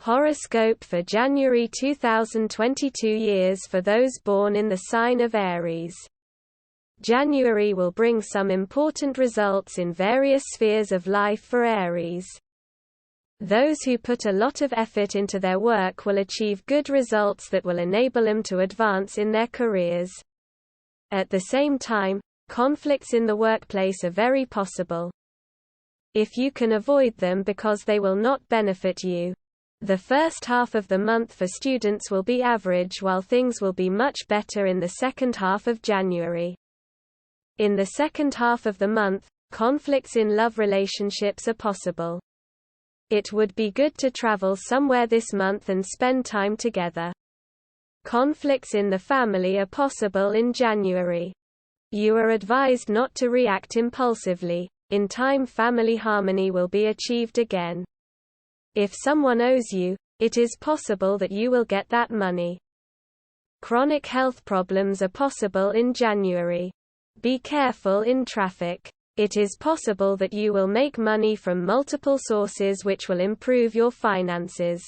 Horoscope for January 2022 years for those born in the sign of Aries. January will bring some important results in various spheres of life for Aries. Those who put a lot of effort into their work will achieve good results that will enable them to advance in their careers. At the same time, conflicts in the workplace are very possible. If you can avoid them because they will not benefit you. The first half of the month for students will be average, while things will be much better in the second half of January. In the second half of the month, conflicts in love relationships are possible. It would be good to travel somewhere this month and spend time together. Conflicts in the family are possible in January. You are advised not to react impulsively. In time, family harmony will be achieved again. If someone owes you, it is possible that you will get that money. Chronic health problems are possible in January. Be careful in traffic. It is possible that you will make money from multiple sources which will improve your finances.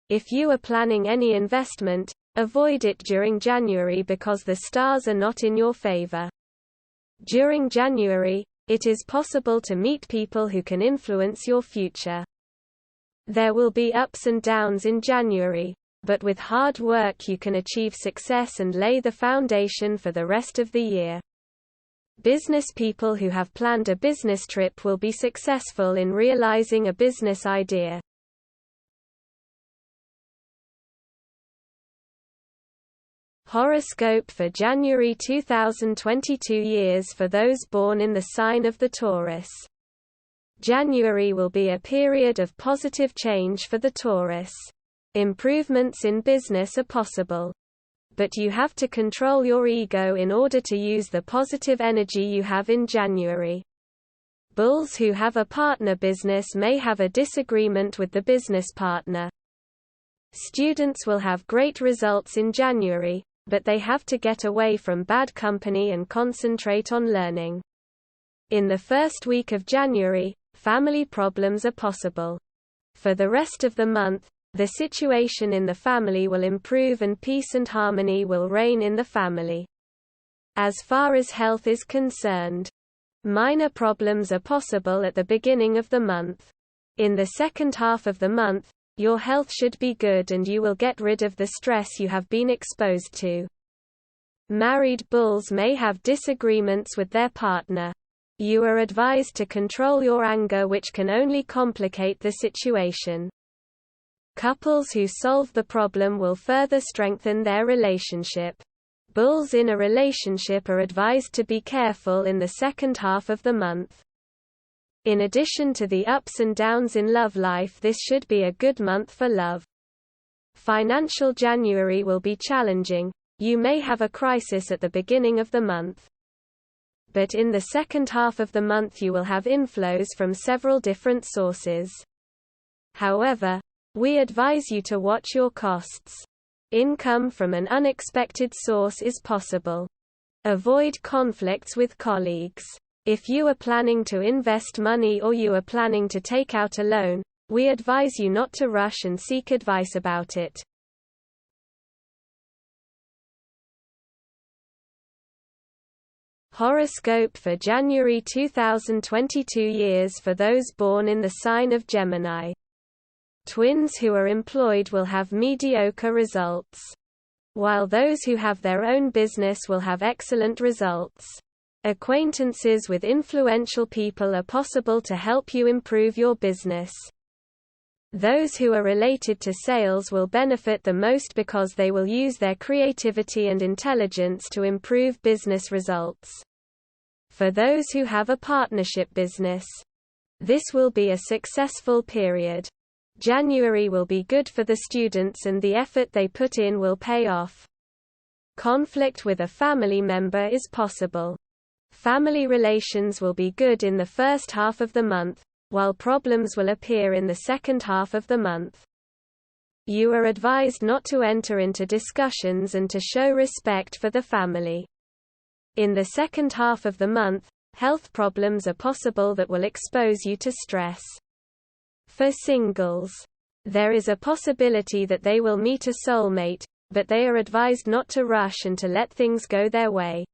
If you are planning any investment, avoid it during January because the stars are not in your favor. During January, it is possible to meet people who can influence your future. There will be ups and downs in January, but with hard work you can achieve success and lay the foundation for the rest of the year. Business people who have planned a business trip will be successful in realizing a business idea. Horoscope for January 2022 years for those born in the sign of the Taurus. January will be a period of positive change for the Taurus. Improvements in business are possible. But you have to control your ego in order to use the positive energy you have in January. Bulls who have a partner business may have a disagreement with the business partner. Students will have great results in January, but they have to get away from bad company and concentrate on learning. In the first week of January, family problems are possible. For the rest of the month, the situation in the family will improve and peace and harmony will reign in the family. As far as health is concerned, minor problems are possible at the beginning of the month. In the second half of the month, your health should be good and you will get rid of the stress you have been exposed to. Married bulls may have disagreements with their partner. You are advised to control your anger, which can only complicate the situation. Couples who solve the problem will further strengthen their relationship. Bulls in a relationship are advised to be careful in the second half of the month. In addition to the ups and downs in love life, this should be a good month for love. Financial January will be challenging. You may have a crisis at the beginning of the month. But in the second half of the month you will have inflows from several different sources. However, we advise you to watch your costs. Income from an unexpected source is possible. Avoid conflicts with colleagues. If you are planning to invest money or you are planning to take out a loan, we advise you not to rush and seek advice about it. Horoscope for January 2022 years for those born in the sign of Gemini. Twins who are employed will have mediocre results, while those who have their own business will have excellent results. Acquaintances with influential people are possible to help you improve your business. Those who are related to sales will benefit the most because they will use their creativity and intelligence to improve business results. For those who have a partnership business, this will be a successful period. January will be good for the students and the effort they put in will pay off. Conflict with a family member is possible. Family relations will be good in the first half of the month, while problems will appear in the second half of the month. You are advised not to enter into discussions and to show respect for the family. In the second half of the month, health problems are possible that will expose you to stress. For singles, There is a possibility that they will meet a soulmate, but they are advised not to rush and to let things go their way.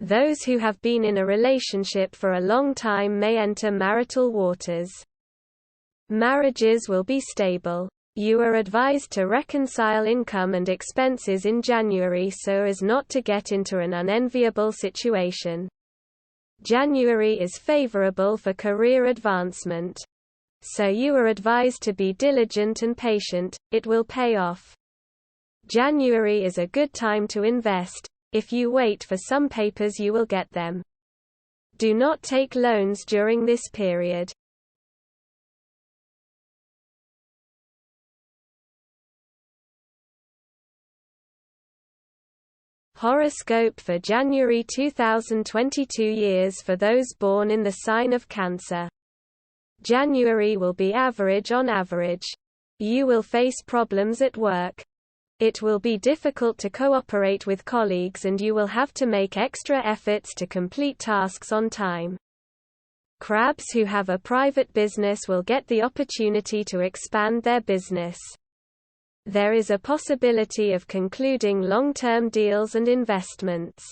Those who have been in a relationship for a long time may enter marital waters. Marriages will be stable. You are advised to reconcile income and expenses in January so as not to get into an unenviable situation. January is favorable for career advancement. So you are advised to be diligent and patient, it will pay off. January is a good time to invest. If you wait for some papers you will get them. Do not take loans during this period. Horoscope for January 2022 years for those born in the sign of Cancer. January will be average on average. You will face problems at work. It will be difficult to cooperate with colleagues and you will have to make extra efforts to complete tasks on time. Crabs who have a private business will get the opportunity to expand their business. There is a possibility of concluding long-term deals and investments.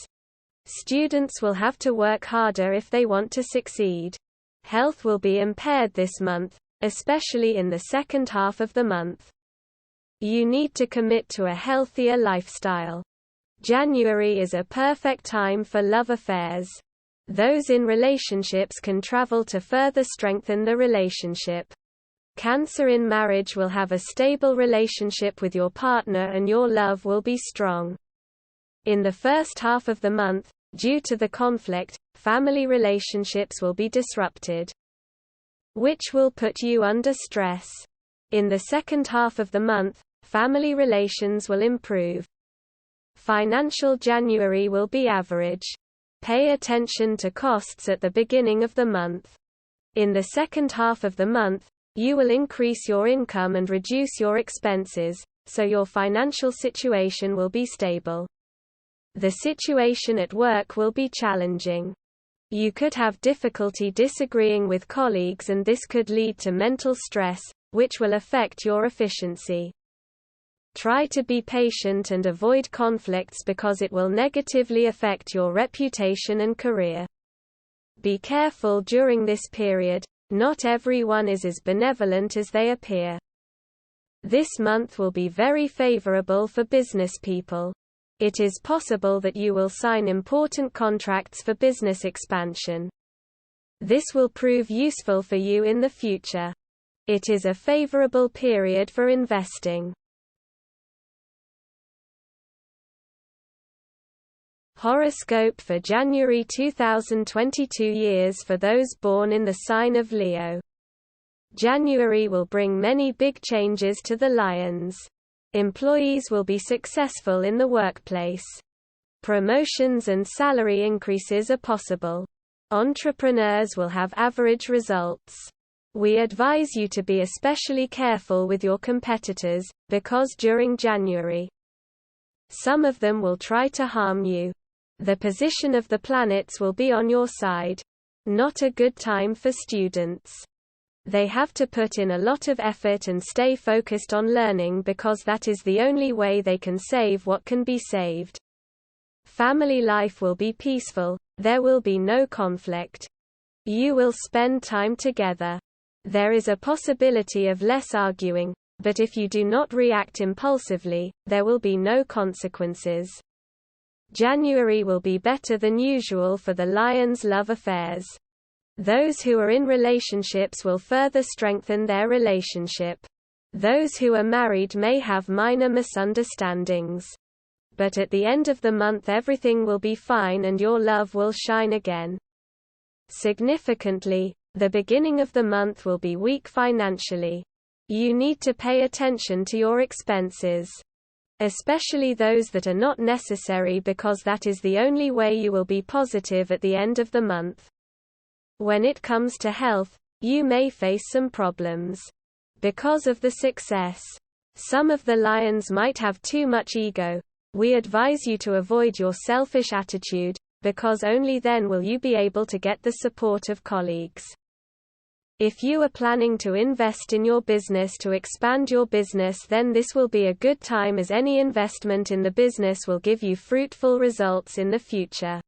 Students will have to work harder if they want to succeed. Health will be impaired this month, especially in the second half of the month. You need to commit to a healthier lifestyle. January is a perfect time for love affairs. Those in relationships can travel to further strengthen the relationship. Cancer in marriage will have a stable relationship with your partner and your love will be strong. In the first half of the month, due to the conflict, family relationships will be disrupted, which will put you under stress. In the second half of the month, family relations will improve. Financial January will be average. Pay attention to costs at the beginning of the month. In the second half of the month, you will increase your income and reduce your expenses, so your financial situation will be stable. The situation at work will be challenging. You could have difficulty disagreeing with colleagues and this could lead to mental stress, which will affect your efficiency. Try to be patient and avoid conflicts because it will negatively affect your reputation and career. Be careful during this period. Not everyone is as benevolent as they appear. This month will be very favorable for business people. It is possible that you will sign important contracts for business expansion. This will prove useful for you in the future. It is a favorable period for investing. Horoscope for January 2022 years for those born in the sign of Leo. January will bring many big changes to the Lions. Employees will be successful in the workplace. Promotions and salary increases are possible. Entrepreneurs will have average results. We advise you to be especially careful with your competitors, because during January, some of them will try to harm you. The position of the planets will be on your side. Not a good time for students. They have to put in a lot of effort and stay focused on learning because that is the only way they can save what can be saved. Family life will be peaceful, there will be no conflict. You will spend time together. There is a possibility of less arguing, but if you do not react impulsively, there will be no consequences. January will be better than usual for the Lions' love affairs. Those who are in relationships will further strengthen their relationship. Those who are married may have minor misunderstandings. But at the end of the month everything will be fine and your love will shine again. Significantly, the beginning of the month will be weak financially. You need to pay attention to your expenses. Especially those that are not necessary because that is the only way you will be positive at the end of the month. When it comes to health, you may face some problems. Because of the success, some of the Lions might have too much ego. We advise you to avoid your selfish attitude, because only then will you be able to get the support of colleagues. If you are planning to invest in your business to expand your business, then this will be a good time, as any investment in the business will give you fruitful results in the future.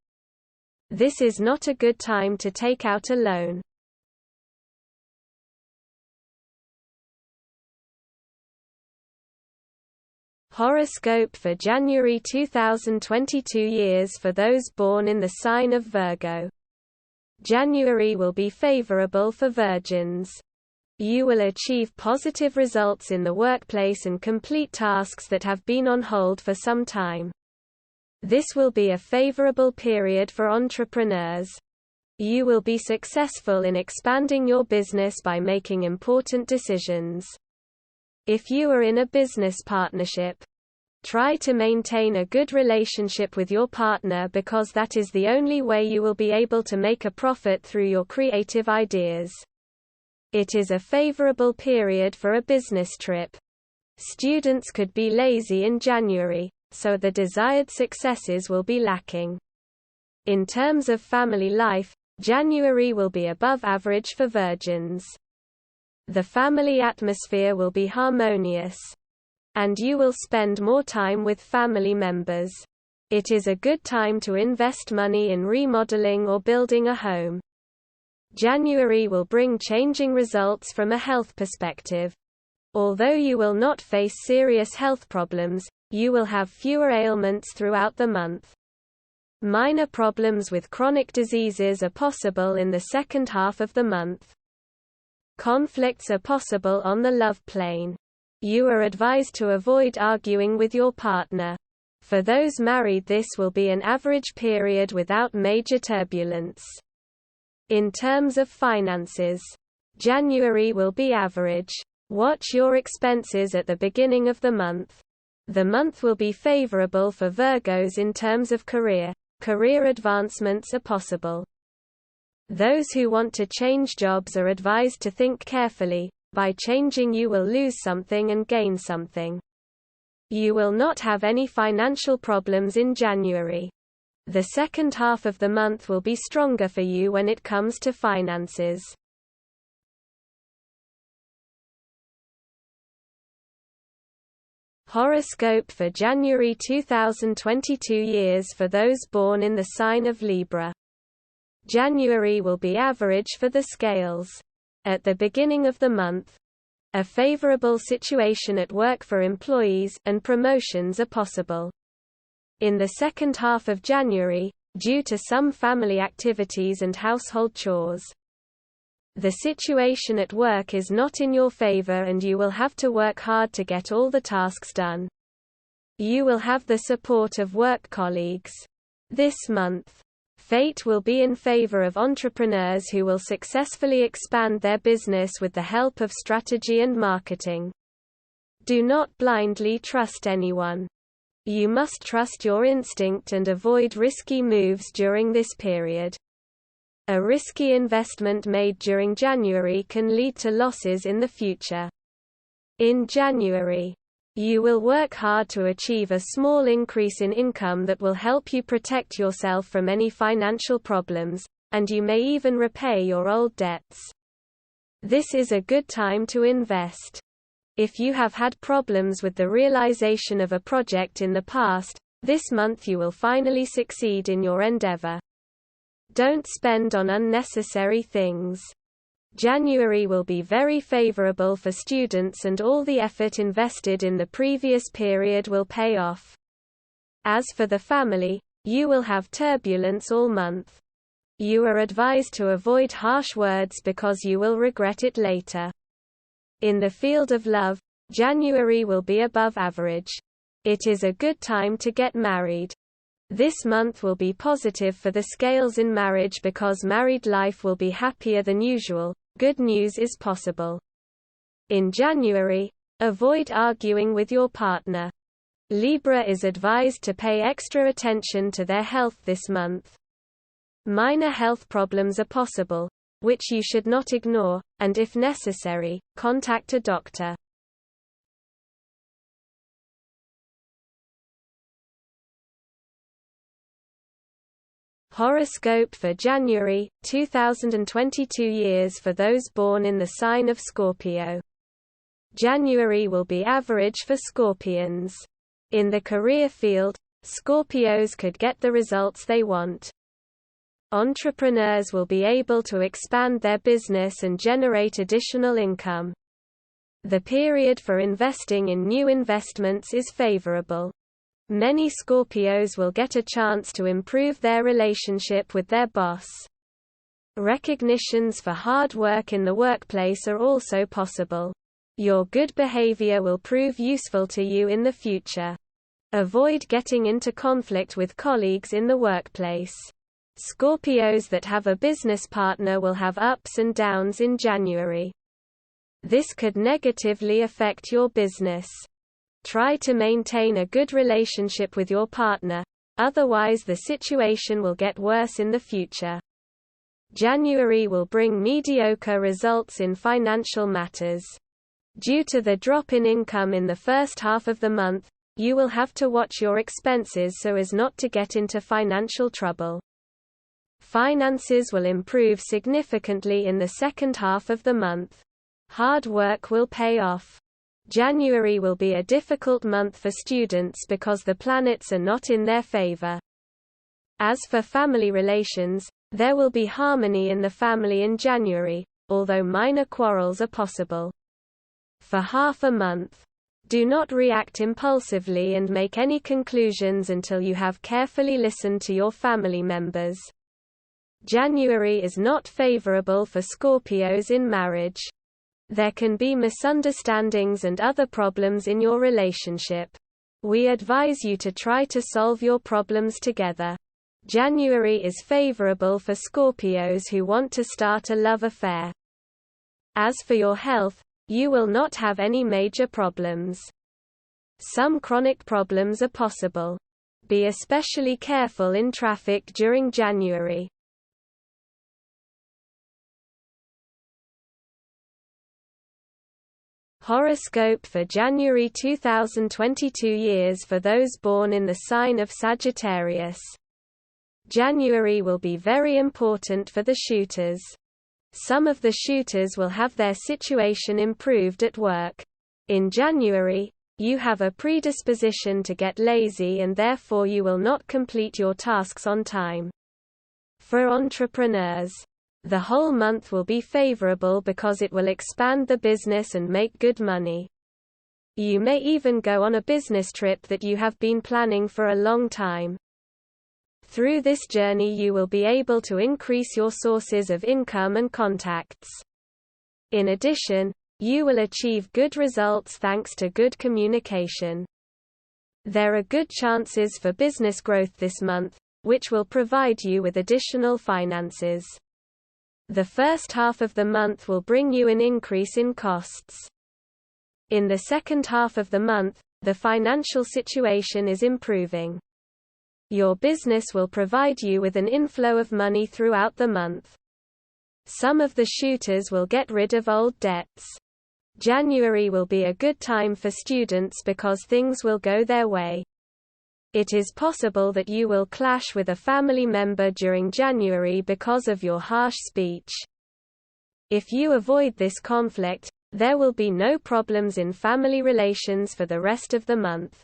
This is not a good time to take out a loan. Horoscope for January 2022 years for those born in the sign of Virgo. January will be favorable for virgins. You will achieve positive results in the workplace and complete tasks that have been on hold for some time. This will be a favorable period for entrepreneurs. You will be successful in expanding your business by making important decisions. If you are in a business partnership, try to maintain a good relationship with your partner, because that is the only way you will be able to make a profit through your creative ideas. It is a favorable period for a business trip. Students could be lazy in January, so the desired successes will be lacking. In terms of family life, January will be above average for virgins. The family atmosphere will be harmonious, and you will spend more time with family members. It is a good time to invest money in remodeling or building a home. January will bring changing results from a health perspective. Although you will not face serious health problems, you will have fewer ailments throughout the month. Minor problems with chronic diseases are possible in the second half of the month. Conflicts are possible on the love plane. You are advised to avoid arguing with your partner. For those married, this will be an average period without major turbulence. In terms of finances, January will be average. Watch your expenses at the beginning of the month. The month will be favorable for Virgos in terms of career. Career advancements are possible. Those who want to change jobs are advised to think carefully. By changing, you will lose something and gain something. You will not have any financial problems in January. The second half of the month will be stronger for you when it comes to finances. Horoscope for January 2022 years for those born in the sign of Libra. January will be average for the scales. At the beginning of the month, a favorable situation at work for employees, and promotions are possible. In the second half of January, due to some family activities and household chores, the situation at work is not in your favor and you will have to work hard to get all the tasks done. You will have the support of work colleagues. This month, fate will be in favor of entrepreneurs who will successfully expand their business with the help of strategy and marketing. Do not blindly trust anyone. You must trust your instinct and avoid risky moves during this period. A risky investment made during January can lead to losses in the future. In January, you will work hard to achieve a small increase in income that will help you protect yourself from any financial problems, and you may even repay your old debts. This is a good time to invest. If you have had problems with the realization of a project in the past, this month you will finally succeed in your endeavor. Don't spend on unnecessary things. January will be very favorable for students and all the effort invested in the previous period will pay off. As for the family, you will have turbulence all month. You are advised to avoid harsh words because you will regret it later. In the field of love, January will be above average. It is a good time to get married. This month will be positive for the scales in marriage because married life will be happier than usual. Good news is possible. In January, avoid arguing with your partner. Libra is advised to pay extra attention to their health this month. Minor health problems are possible, which you should not ignore, and if necessary, contact a doctor. Horoscope for January, 2022 years for those born in the sign of Skorpio. January will be average for Scorpions. In the career field, Scorpios could get the results they want. Entrepreneurs will be able to expand their business and generate additional income. The period for investing in new investments is favorable. Many Scorpios will get a chance to improve their relationship with their boss. Recognitions for hard work in the workplace are also possible. Your good behavior will prove useful to you in the future. Avoid getting into conflict with colleagues in the workplace. Scorpios that have a business partner will have ups and downs in January. This could negatively affect your business. Try to maintain a good relationship with your partner, otherwise the situation will get worse in the future. January will bring mediocre results in financial matters. Due to the drop in income in the first half of the month, you will have to watch your expenses so as not to get into financial trouble. Finances will improve significantly in the second half of the month. Hard work will pay off. January will be a difficult month for students because the planets are not in their favor. As for family relations, there will be harmony in the family in January, although minor quarrels are possible. For half a month, do not react impulsively and make any conclusions until you have carefully listened to your family members. January is not favorable for Scorpios in marriage. There can be misunderstandings and other problems in your relationship. We advise you to try to solve your problems together. January is favorable for Scorpios who want to start a love affair. As for your health, you will not have any major problems. Some chronic problems are possible. Be especially careful in traffic during January. Horoscope for January 2022 years for those born in the sign of Sagittarius. January will be very important for the shooters. Some of the shooters will have their situation improved at work. In January, you have a predisposition to get lazy and therefore you will not complete your tasks on time. For entrepreneurs, the whole month will be favorable because it will expand the business and make good money. You may even go on a business trip that you have been planning for a long time. Through this journey you will be able to increase your sources of income and contacts. In addition, you will achieve good results thanks to good communication. There are good chances for business growth this month, which will provide you with additional finances. The first half of the month will bring you an increase in costs. In the second half of the month, the financial situation is improving. Your business will provide you with an inflow of money throughout the month. Some of the shooters will get rid of old debts. January will be a good time for students because things will go their way. It is possible that you will clash with a family member during January because of your harsh speech. If you avoid this conflict, there will be no problems in family relations for the rest of the month.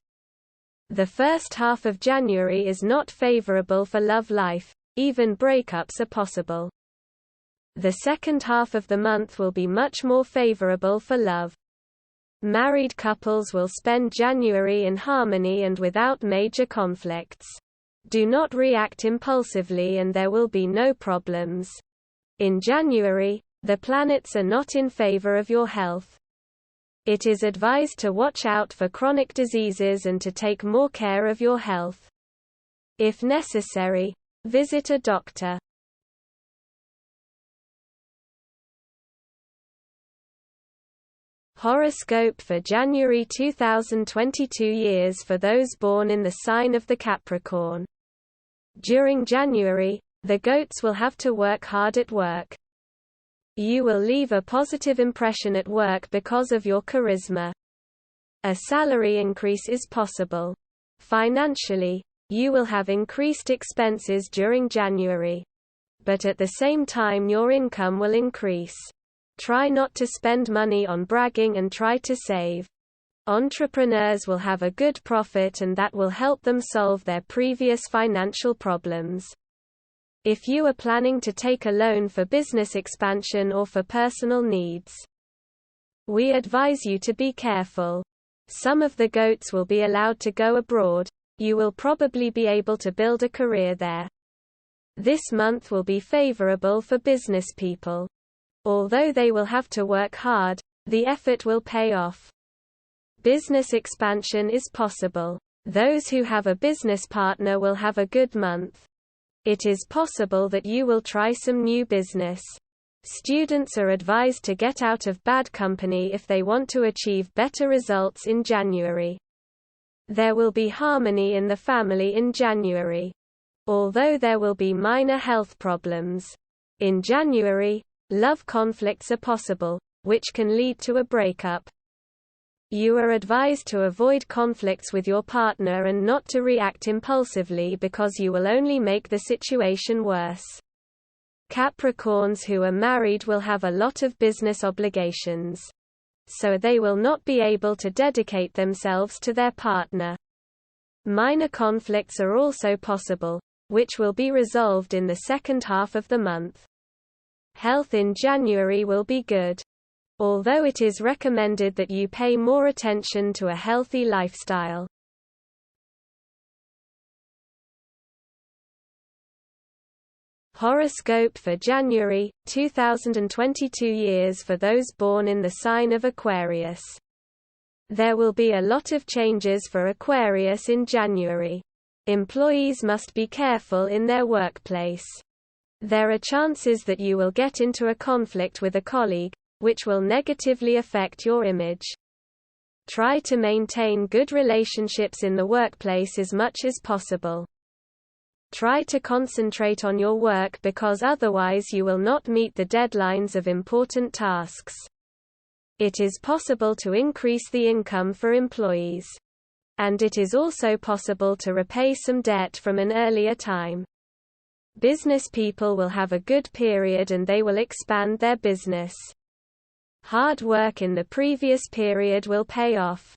The first half of January is not favorable for love life, even breakups are possible. The second half of the month will be much more favorable for love. Married couples will spend January in harmony and without major conflicts. Do not react impulsively and there will be no problems. In January, the planets are not in favor of your health. It is advised to watch out for chronic diseases and to take more care of your health. If necessary, visit a doctor. Horoscope for January 2022 years for those born in the sign of the Capricorn. During January, the goats will have to work hard at work. You will leave a positive impression at work because of your charisma. A salary increase is possible. Financially, You will have increased expenses during January. But at the same time your income will increase. Try not to spend money on bragging and try to save. Entrepreneurs will have a good profit and that will help them solve their previous financial problems. If you are planning to take a loan for business expansion or for personal needs, we advise you to be careful. Some of the goats will be allowed to go abroad. You will probably be able to build a career there. This month will be favorable for business people. Although they will have to work hard, the effort will pay off. Business expansion is possible. Those who have a business partner will have a good month. It is possible that you will try some new business. Students are advised to get out of bad company if they want to achieve better results in January. There will be harmony in the family in January. Although there will be minor health problems. In January, love conflicts are possible, which can lead to a breakup. You are advised to avoid conflicts with your partner and not to react impulsively because you will only make the situation worse. Capricorns who are married will have a lot of business obligations. So they will not be able to dedicate themselves to their partner. Minor conflicts are also possible, which will be resolved in the second half of the month. Health in January will be good. Although it is recommended that you pay more attention to a healthy lifestyle. Horoscope for January, 2022 years for those born in the sign of Aquarius. There will be a lot of changes for Aquarius in January. Employees must be careful in their workplace. There are chances that you will get into a conflict with a colleague, which will negatively affect your image. Try to maintain good relationships in the workplace as much as possible. Try to concentrate on your work because otherwise you will not meet the deadlines of important tasks. It is possible to increase the income for employees. And it is also possible to repay some debt from an earlier time. Business people will have a good period and they will expand their business. Hard work in the previous period will pay off.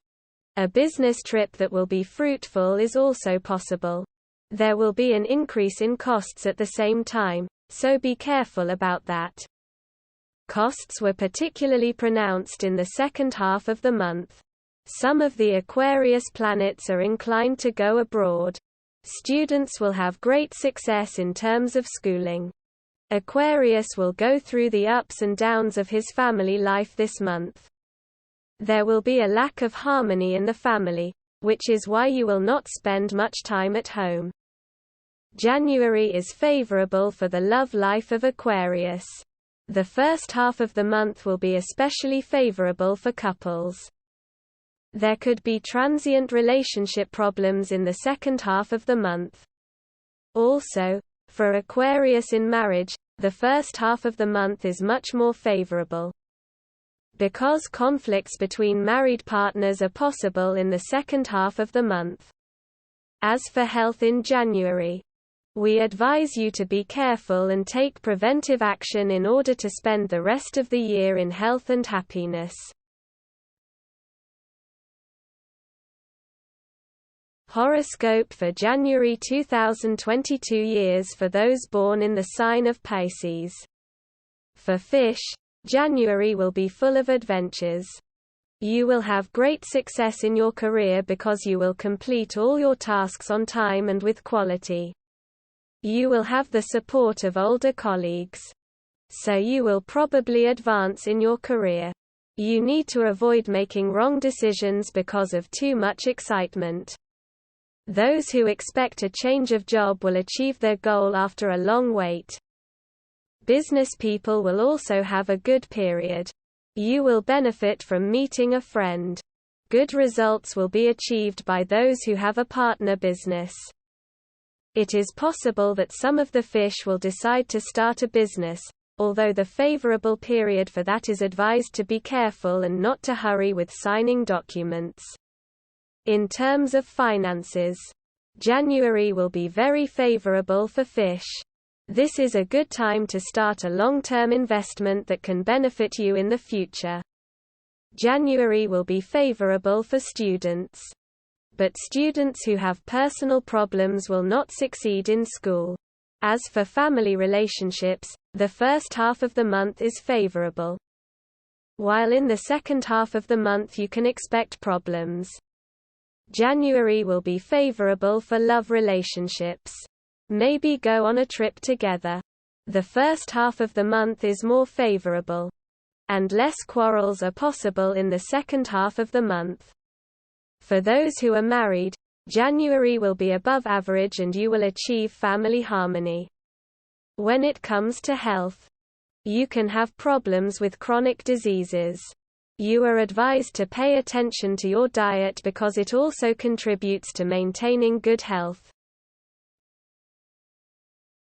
A business trip that will be fruitful is also possible. There will be an increase in costs at the same time, so be careful about that. Costs were particularly pronounced in the second half of the month. Some of the Aquarius planets are inclined to go abroad. Students will have great success in terms of schooling. Aquarius will go through the ups and downs of his family life this month. There will be a lack of harmony in the family, which is why you will not spend much time at home. January is favorable for the love life of Aquarius. The first half of the month will be especially favorable for couples. There could be transient relationship problems in the second half of the month. Also, for Aquarius in marriage, the first half of the month is much more favorable. Because conflicts between married partners are possible in the second half of the month. As for health in January, we advise you to be careful and take preventive action in order to spend the rest of the year in health and happiness. Horoscope for January 2022 years for those born in the sign of Pisces. For fish, January will be full of adventures. You will have great success in your career because you will complete all your tasks on time and with quality. You will have the support of older colleagues. So you will probably advance in your career. You need to avoid making wrong decisions because of too much excitement. Those who expect a change of job will achieve their goal after a long wait. Business people will also have a good period. You will benefit from meeting a friend. Good results will be achieved by those who have a partner business. It is possible that some of the fish will decide to start a business, although the favorable period for that is advised to be careful and not to hurry with signing documents. In terms of finances, January will be very favorable for fish. This is a good time to start a long-term investment that can benefit you in the future. January will be favorable for students. But students who have personal problems will not succeed in school. As for family relationships, the first half of the month is favorable, while in the second half of the month you can expect problems. January will be favorable for love relationships. Maybe go on a trip together. The first half of the month is more favorable, and less quarrels are possible in the second half of the month. For those who are married, January will be above average and you will achieve family harmony. When it comes to health, you can have problems with chronic diseases. You are advised to pay attention to your diet because it also contributes to maintaining good health.